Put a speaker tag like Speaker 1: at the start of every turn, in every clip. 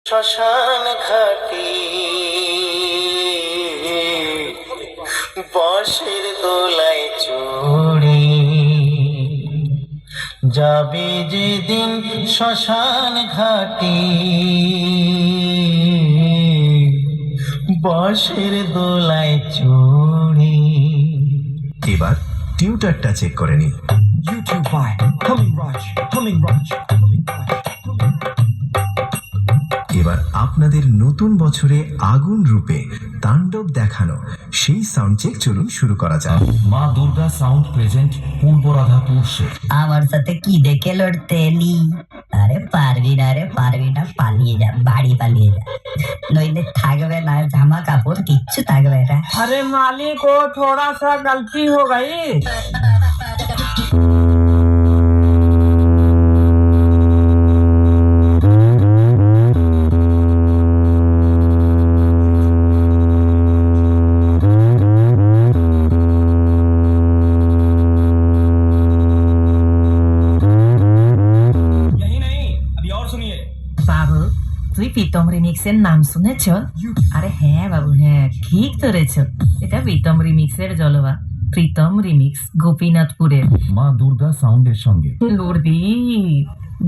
Speaker 1: শ্মশান ঘাটি বর্ষের দোলায় চড়ে যাবে যেদিন শ্মশান ঘাটি বর্ষের দোলায় চড়ে।
Speaker 2: এবার টিউটারটা চেক করে নি।
Speaker 3: YouTube by Humming Raj, Humming Raj, Humming Raj, Humming Raj.
Speaker 2: এবার আপনাদের নতুন বছরে আগুন রূপে তাণ্ডব দেখানো সেই সাউন্ড চেক চলুন শুরু করা যাক।
Speaker 4: মা দুর্গা সাউন্ড প্রেজেন্ট পূর্ব রাধাপুর সে।
Speaker 5: আমার সাথে কি দেখে লড়তে এলি? আরে পারবি না রে, পারবি না, পালিয়ে যা, বাড়ি পালিয়ে যা, নইলে থাকবে না জামা কাপড়, কিচ্ছু থাকবে না।
Speaker 6: अरे मालिक वो थोड़ा सा गलती हो गई।
Speaker 3: यही नहीं, अभी और सुनिए।
Speaker 7: বাবু, তুই প্রীতম রিমিক্সের নাম শুনেছ? আরে হ্যাঁ বাবু, হ্যাঁ ঠিক ধরেছ, এটা প্রীতম রিমিক্সের জলবা। প্রীতম রিমিক্স, গোপীনাথপুরের।
Speaker 4: মা দুর্গা সাউন্ডের সঙ্গে।
Speaker 7: লড়বি,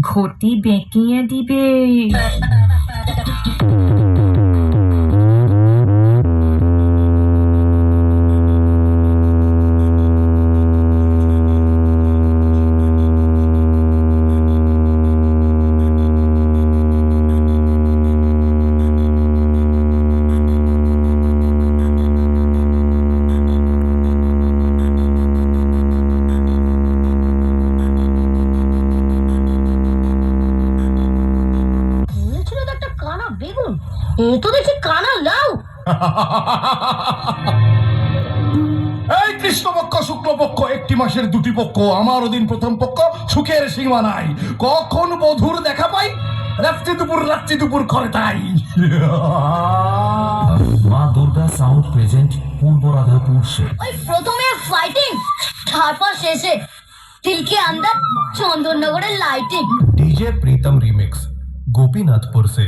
Speaker 7: ঘটি বেঁকিয়ে দিবে।
Speaker 5: বলেছিল তো একটা কানা বেগুন, এ তো দেখি কানা লাউ।
Speaker 8: এই কৃষ্ণপক্ষ শুক্লপক্ষ একটি মাসের দুটি পক্ষ, আমার দিন প্রথম পক্ষ, সুখের সীমা নাই, কখন বধুর দেখা পাই, রাত্রি দুপুর করে তাই।
Speaker 4: মা দুর্গা সাউন্ড প্রেজেন্ট পূর্ব রাধাপুর সে।
Speaker 5: ওই প্রথমে ফাইটিং, তারপর শেষে দিল के अंदर চন্দননগরের লাইটিং।
Speaker 2: डीजे प्रीतम रीमिक्स गोपीनाथपुर से।